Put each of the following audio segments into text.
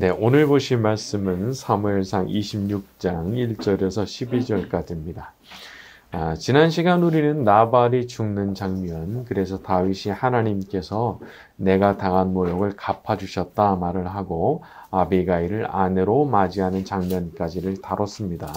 네, 오늘 보실 말씀은 사무엘상 26장 1절에서 12절까지입니다. 지난 시간 우리는 나발이 죽는 장면, 그래서 다윗이 하나님께서 내가 당한 모욕을 갚아주셨다 말을 하고 아비가일을 아내로 맞이하는 장면까지를 다뤘습니다.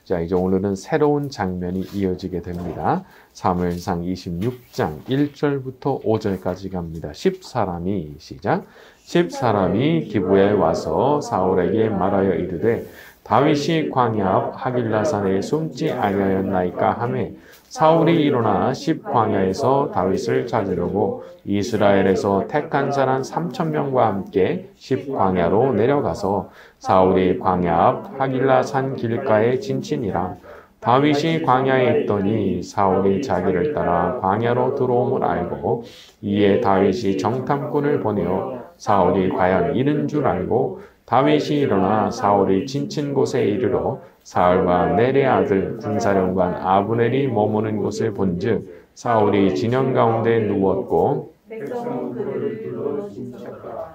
자, 이제 오늘은 새로운 장면이 이어지게 됩니다. 사무엘상 26장 1절부터 5절까지 갑니다. 10사람이 시작. 10사람이 기브에 와서 사울에게 말하여 이르되 다윗이 광야 앞 하길라산에 숨지 아니하였나이까 하매 사울이 일어나 10광야에서 다윗을 찾으려고 이스라엘에서 택한 사람 3,000명과 함께 10광야로 내려가서 사울이 광야 앞 하길라산 길가에 진친이라. 다윗이 광야에 있더니 사울이 자기를 따라 광야로 들어옴을 알고 이에 다윗이 정탐꾼을 보내어 사울이 과연 이른 줄 알고 다윗이 일어나 사울이 진친 곳에 이르러 사울과 넬의 아들 군사령관 아브넬이 머무는 곳을 본즉 사울이 진영 가운데 누웠고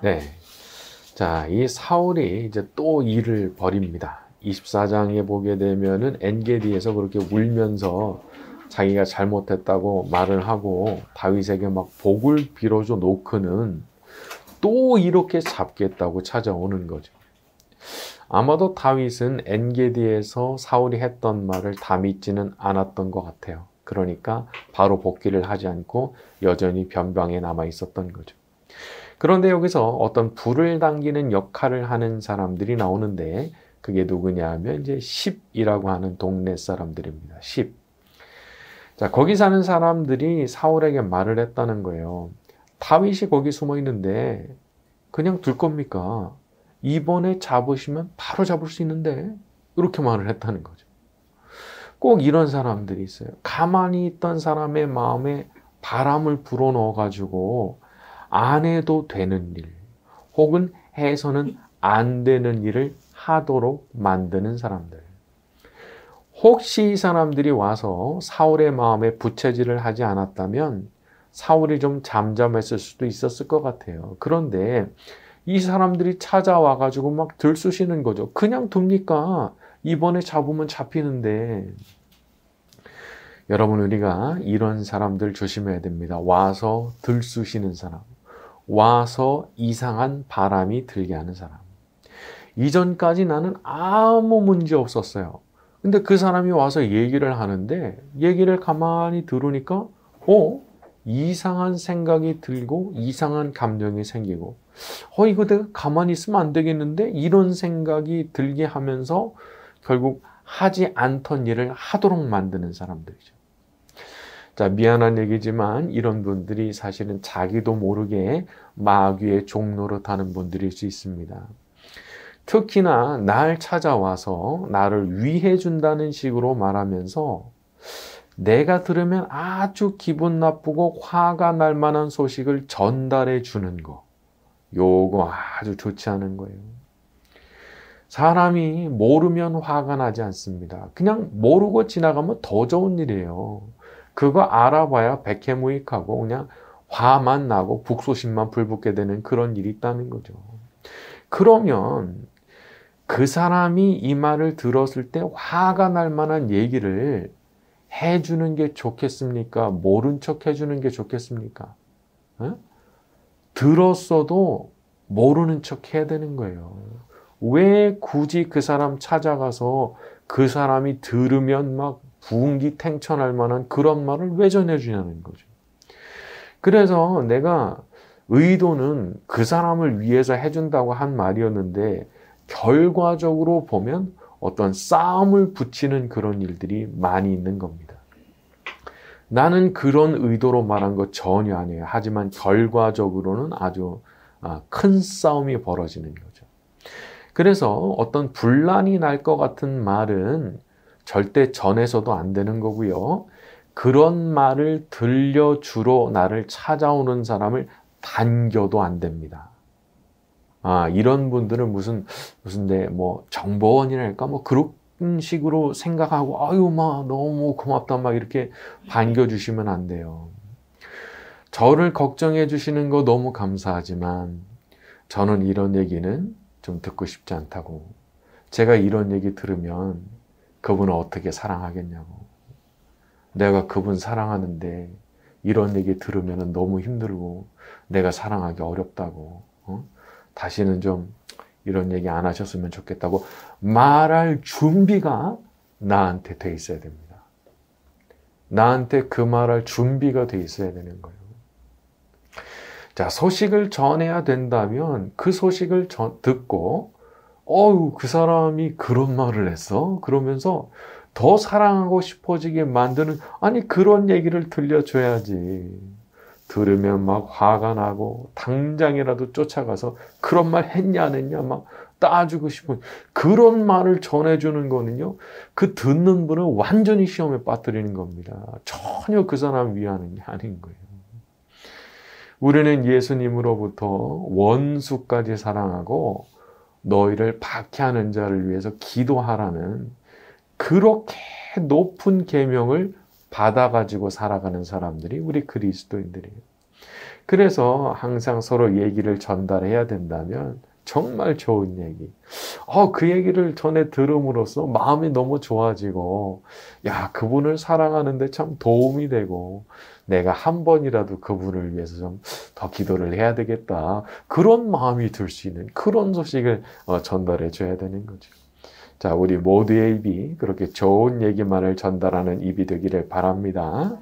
네. 자, 이 사울이 이제 또 일을 벌입니다. 24장에 보게 되면은 엔게디에서 그렇게 울면서 자기가 잘못했다고 말을 하고 다윗에게 막 복을 빌어줘 놓고는 또 이렇게 잡겠다고 찾아오는 거죠. 아마도 다윗은 엔게디에서 사울이 했던 말을 다 믿지는 않았던 것 같아요. 그러니까 바로 복귀를 하지 않고 여전히 변방에 남아 있었던 거죠. 그런데 여기서 어떤 불을 당기는 역할을 하는 사람들이 나오는데 그게 누구냐 하면 이제 10이라고 하는 동네 사람들입니다. 10. 자, 거기 사는 사람들이 사울에게 말을 했다는 거예요. 다윗이 거기 숨어 있는데 그냥 둘 겁니까? 이번에 잡으시면 바로 잡을 수 있는데 이렇게 말을 했다는 거죠. 꼭 이런 사람들이 있어요. 가만히 있던 사람의 마음에 바람을 불어넣어 가지고 안 해도 되는 일 혹은 해서는 안 되는 일을 하도록 만드는 사람들. 혹시 이 사람들이 와서 사울의 마음에 부채질을 하지 않았다면 사울이 좀 잠잠했을 수도 있었을 것 같아요. 그런데 이 사람들이 찾아와 가지고 막 들쑤시는 거죠. 그냥 둡니까? 이번에 잡으면 잡히는데. 여러분, 우리가 이런 사람들 조심해야 됩니다. 와서 들쑤시는 사람. 와서 이상한 바람이 들게 하는 사람. 이전까지 나는 아무 문제 없었어요. 근데 그 사람이 와서 얘기를 하는데 얘기를 가만히 들으니까 이상한 생각이 들고 이상한 감정이 생기고 이거 내가 가만히 있으면 안 되겠는데 이런 생각이 들게 하면서 결국 하지 않던 일을 하도록 만드는 사람들이죠. 자, 미안한 얘기지만 이런 분들이 사실은 자기도 모르게 마귀의 종로로 타는 분들일 수 있습니다. 특히나 날 찾아와서 나를 위해 준다는 식으로 말하면서 내가 들으면 아주 기분 나쁘고 화가 날 만한 소식을 전달해 주는 거. 요거 아주 좋지 않은 거예요. 사람이 모르면 화가 나지 않습니다. 그냥 모르고 지나가면 더 좋은 일이에요. 그거 알아봐야 백해무익하고 그냥 화만 나고 북소심만 불붙게 되는 그런 일이 있다는 거죠. 그러면 그 사람이 이 말을 들었을 때 화가 날 만한 얘기를 해주는 게 좋겠습니까? 모른 척 해주는 게 좋겠습니까? 들었어도 모르는 척 해야 되는 거예요. 왜 굳이 그 사람 찾아가서 그 사람이 들으면 막 부흥기탱천할 만한 그런 말을 왜 전해주냐는 거죠. 그래서 내가 의도는 그 사람을 위해서 해준다고 한 말이었는데 결과적으로 보면 어떤 싸움을 붙이는 그런 일들이 많이 있는 겁니다. 나는 그런 의도로 말한 거 전혀 아니에요. 하지만 결과적으로는 아주 큰 싸움이 벌어지는 거죠. 그래서 어떤 분란이 날 것 같은 말은 절대 전해서도 안 되는 거고요. 그런 말을 들려주러 나를 찾아오는 사람을 반겨도 안 됩니다. 이런 분들은 무슨 정보원이랄까 그런 식으로 생각하고 너무 고맙다 이렇게 반겨주시면 안 돼요. 저를 걱정해 주시는 거 너무 감사하지만 저는 이런 얘기는 좀 듣고 싶지 않다고. 제가 이런 얘기 들으면 그분을 어떻게 사랑하겠냐고. 내가 그분 사랑하는데 이런 얘기 들으면 너무 힘들고 내가 사랑하기 어렵다고. 다시는 좀 이런 얘기 안 하셨으면 좋겠다고 말할 준비가 나한테 돼 있어야 됩니다. 나한테 그 말할 준비가 돼 있어야 되는 거예요. 자, 소식을 전해야 된다면 그 소식을 듣고 그 사람이 그런 말을 했어? 그러면서 더 사랑하고 싶어지게 만드는, 아니 그런 얘기를 들려줘야지. 들으면 막 화가 나고 당장이라도 쫓아가서 그런 말 했냐 안 했냐 막 따지고 싶은 그런 말을 전해주는 거는요, 그 듣는 분을 완전히 시험에 빠뜨리는 겁니다. 전혀 그 사람 위하는 게 아닌 거예요. 우리는 예수님으로부터 원수까지 사랑하고 너희를 박해하는 자를 위해서 기도하라는 그렇게 높은 계명을 받아가지고 살아가는 사람들이 우리 그리스도인들이에요. 그래서 항상 서로 얘기를 전달해야 된다면 정말 좋은 얘기. 그 얘기를 전에 들음으로써 마음이 너무 좋아지고, 야, 그분을 사랑하는데 참 도움이 되고, 내가 한 번이라도 그분을 위해서 좀 더 기도를 해야 되겠다. 그런 마음이 들 수 있는 그런 소식을 전달해 줘야 되는 거죠. 자, 우리 모두의 입이 그렇게 좋은 얘기만을 전달하는 입이 되기를 바랍니다.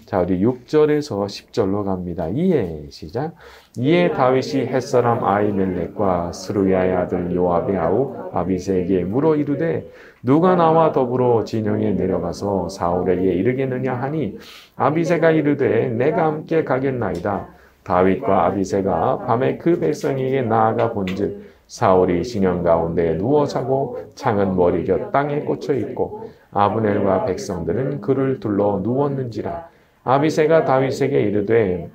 자, 우리 6절에서 10절로 갑니다. 이에 시작. 이에 다윗이 햇사람 아히멜렉과 스루야의 아들 요압의 아우 아비새에게 물어 이르되 누가 나와 더불어 진영에 내려가서 사울에게 이르겠느냐 하니 아비새가 이르되 내가 함께 가겠나이다. 다윗과 아비새가 밤에 그 백성에게 나아가 본즉 사울이 진영 가운데 누워 자고 창은 머리 곁 땅에 꽂혀 있고 아브넬과 백성들은 그를 둘러 누웠는지라. 아비새가 다윗에게 이르되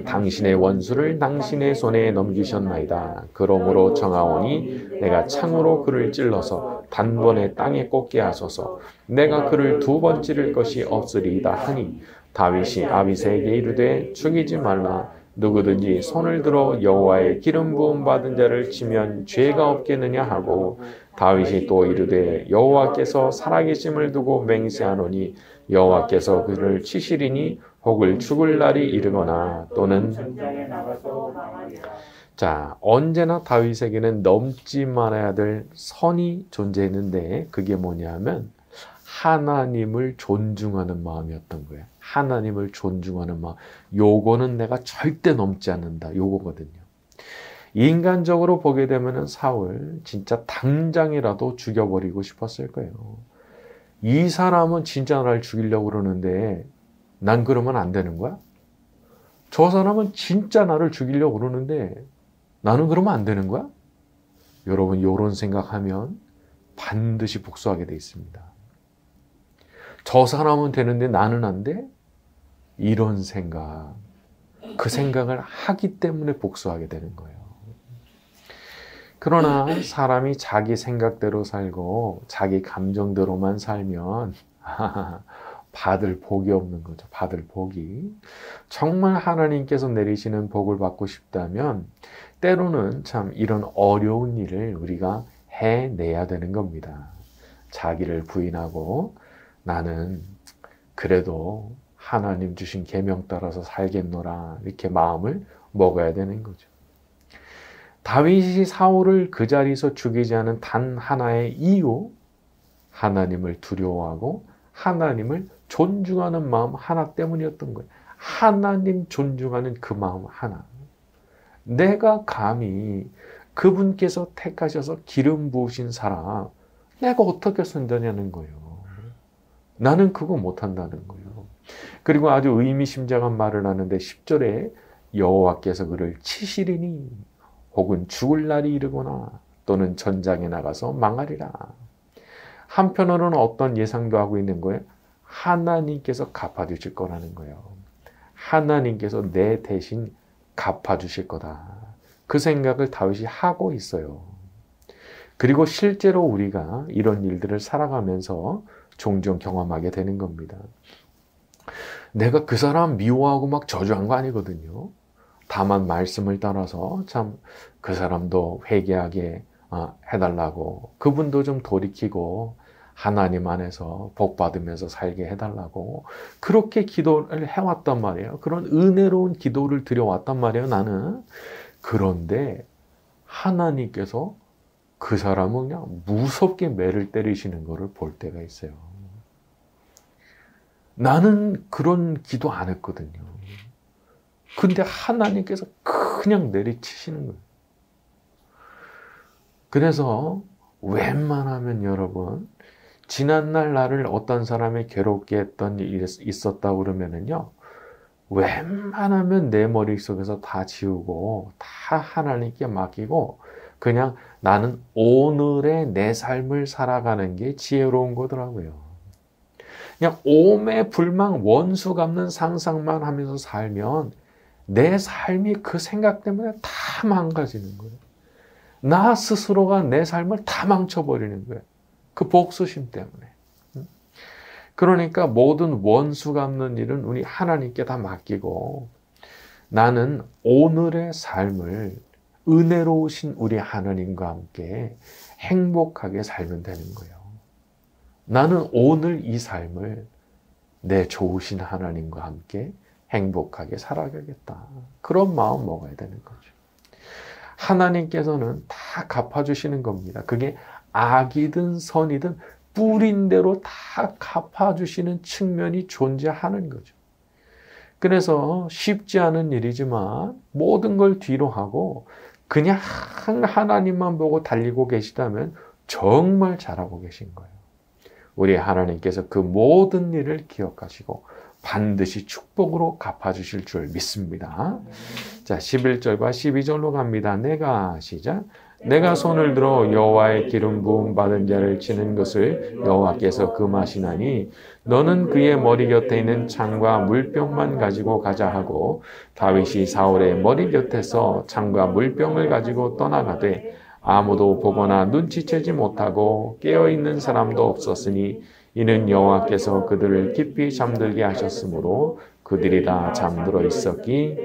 당신의 원수를 당신의 손에 넘기셨나이다. 그러므로 청하오니 내가 창으로 그를 찔러서 단번에 땅에 꽂게 하소서. 내가 그를 두 번 찌를 것이 없으리이다 하니 다윗이 아비새에게 이르되 죽이지 말라. 누구든지 손을 들어 여호와의 기름 부음 받은 자를 치면 죄가 없겠느냐 하고 다윗이 또 이르되 여호와께서 살아계심을 두고 맹세하노니 여호와께서 그를 치시리니 혹을 죽을 날이 이르거나 또는 자, 언제나 다윗에게는 넘지 말아야 될 선이 존재했는데 그게 뭐냐면 하나님을 존중하는 마음이었던 거예요. 하나님을 존중하는 마음. 요거는 내가 절대 넘지 않는다. 요거거든요. 인간적으로 보게 되면 사울 진짜 당장이라도 죽여버리고 싶었을 거예요. 이 사람은 진짜 나를 죽이려고 그러는데 난 그러면 안 되는 거야? 저 사람은 진짜 나를 죽이려고 그러는데 나는 그러면 안 되는 거야? 여러분, 이런 생각하면 반드시 복수하게 돼 있습니다. 저 사람은 되는데 나는 안 돼? 이런 생각, 그 생각을 하기 때문에 복수하게 되는 거예요. 그러나 사람이 자기 생각대로 살고 자기 감정대로만 살면 받을 복이 없는 거죠. 받을 복이. 정말 하나님께서 내리시는 복을 받고 싶다면 때로는 참 이런 어려운 일을 우리가 해내야 되는 겁니다. 자기를 부인하고 나는 그래도 하나님 주신 계명 따라서 살겠노라 이렇게 마음을 먹어야 되는 거죠. 다윗이 사울을 그 자리에서 죽이지 않은 단 하나의 이유, 하나님을 두려워하고 하나님을 존중하는 마음 하나 때문이었던 거예요. 하나님 존중하는 그 마음 하나. 내가 감히 그분께서 택하셔서 기름 부으신 사람 내가 어떻게 선전하는 거예요. 나는 그거 못한다는 거예요. 그리고 아주 의미심장한 말을 하는데 10절에 여호와께서 그를 치시리니 혹은 죽을 날이 이르거나 또는 전장에 나가서 망하리라. 한편으로는 어떤 예상도 하고 있는 거예요. 하나님께서 갚아주실 거라는 거예요. 하나님께서 내 대신 갚아주실 거다. 그 생각을 다윗이 하고 있어요. 그리고 실제로 우리가 이런 일들을 살아가면서 종종 경험하게 되는 겁니다. 내가 그 사람 미워하고 막 저주한 거 아니거든요. 다만 말씀을 따라서 참 그 사람도 회개하게 해달라고, 그분도 좀 돌이키고 하나님 안에서 복 받으면서 살게 해달라고 그렇게 기도를 해왔단 말이에요. 그런 은혜로운 기도를 드려왔단 말이에요, 나는. 그런데 하나님께서 그 사람은 그냥 무섭게 매를 때리시는 것을 볼 때가 있어요. 나는 그런 기도 안 했거든요. 근데 하나님께서 그냥 내리치시는 거예요. 그래서 웬만하면 여러분, 지난날 나를 어떤 사람이 괴롭게 했던 일이 있었다고 그러면은요, 웬만하면 내 머릿속에서 다 지우고 다 하나님께 맡기고 그냥 나는 오늘의 내 삶을 살아가는 게 지혜로운 거더라고요. 그냥 오매 불망 원수 갚는 상상만 하면서 살면 내 삶이 그 생각 때문에 다 망가지는 거예요. 나 스스로가 내 삶을 다 망쳐버리는 거예요. 그 복수심 때문에. 그러니까 모든 원수 갚는 일은 우리 하나님께 다 맡기고 나는 오늘의 삶을 은혜로우신 우리 하나님과 함께 행복하게 살면 되는 거예요. 나는 오늘 이 삶을 내 좋으신 하나님과 함께 행복하게 살아가겠다. 그런 마음 먹어야 되는 거죠. 하나님께서는 다 갚아주시는 겁니다. 그게 악이든 선이든 뿌린 대로 다 갚아주시는 측면이 존재하는 거죠. 그래서 쉽지 않은 일이지만 모든 걸 뒤로 하고 그냥 하나님만 보고 달리고 계시다면 정말 잘하고 계신 거예요. 우리 하나님께서 그 모든 일을 기억하시고 반드시 축복으로 갚아주실 줄 믿습니다. 자, 11절과 12절로 갑니다. 시작. 내가 손을 들어 여호와의 기름 부음 받은 자를 치는 것을 여호와께서 금하시나니 너는 그의 머리 곁에 있는 창과 물병만 가지고 가자 하고 다윗이 사울의 머리 곁에서 창과 물병을 가지고 떠나가되 아무도 보거나 눈치채지 못하고 깨어있는 사람도 없었으니 이는 여호와께서 그들을 깊이 잠들게 하셨으므로 그들이 다 잠들어 있었기.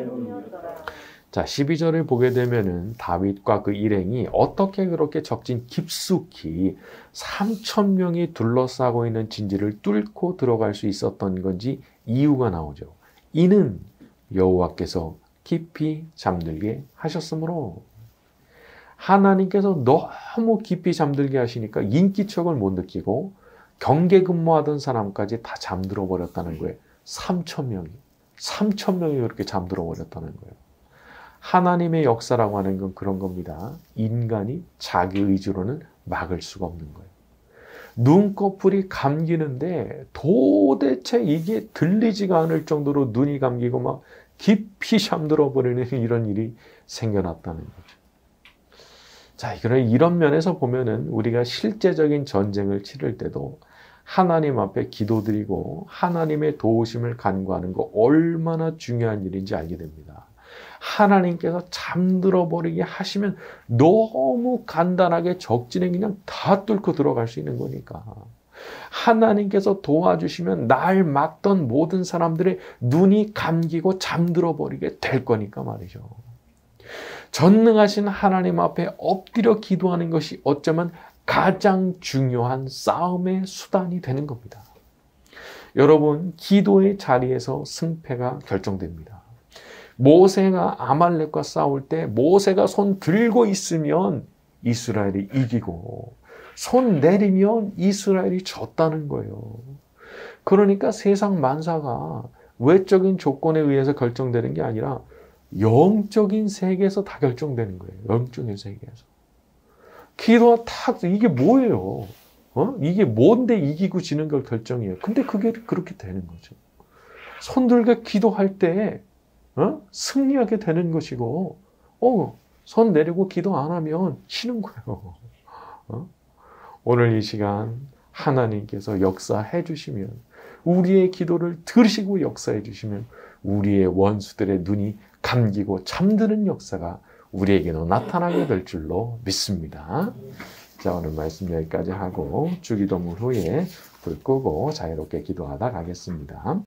자, 12절을 보게 되면은 다윗과 그 일행이 어떻게 그렇게 적진 깊숙이 3,000명이 둘러싸고 있는 진지를 뚫고 들어갈 수 있었던 건지 이유가 나오죠. 이는 여호와께서 깊이 잠들게 하셨으므로. 하나님께서 너무 깊이 잠들게 하시니까 인기척을 못 느끼고 경계 근무하던 사람까지 다 잠들어 버렸다는 거예요. 3,000명이 그렇게 잠들어 버렸다는 거예요. 하나님의 역사라고 하는 건 그런 겁니다. 인간이 자기 의지로는 막을 수가 없는 거예요. 눈꺼풀이 감기는데 도대체 이게 들리지가 않을 정도로 눈이 감기고 막 깊이 잠들어 버리는 이런 일이 생겨났다는 거죠. 자, 이런 면에서 보면은 우리가 실제적인 전쟁을 치를 때도 하나님 앞에 기도드리고 하나님의 도우심을 간구하는 거 얼마나 중요한 일인지 알게 됩니다. 하나님께서 잠들어 버리게 하시면 너무 간단하게 적진에 그냥 다 뚫고 들어갈 수 있는 거니까. 하나님께서 도와주시면 날 막던 모든 사람들의 눈이 감기고 잠들어 버리게 될 거니까 말이죠. 전능하신 하나님 앞에 엎드려 기도하는 것이 어쩌면 가장 중요한 싸움의 수단이 되는 겁니다. 여러분, 기도의 자리에서 승패가 결정됩니다. 모세가 아말렉과 싸울 때 모세가 손 들고 있으면 이스라엘이 이기고 손 내리면 이스라엘이 졌다는 거예요. 그러니까 세상 만사가 외적인 조건에 의해서 결정되는 게 아니라 영적인 세계에서 다 결정되는 거예요. 영적인 세계에서. 기도가 이게 뭐예요? 이게 뭔데 이기고 지는 걸 결정해요. 근데 그게 그렇게 되는 거죠. 손들고 기도할 때 승리하게 되는 것이고 손 내리고 기도 안 하면 치는 거예요. 오늘 이 시간 하나님께서 역사해 주시면 우리의 기도를 들으시고 역사해 주시면 우리의 원수들의 눈이 감기고 잠드는 역사가 우리에게도 나타나게 될 줄로 믿습니다. 자, 오늘 말씀 여기까지 하고 주기도문 후에 불 끄고 자유롭게 기도하다 가겠습니다.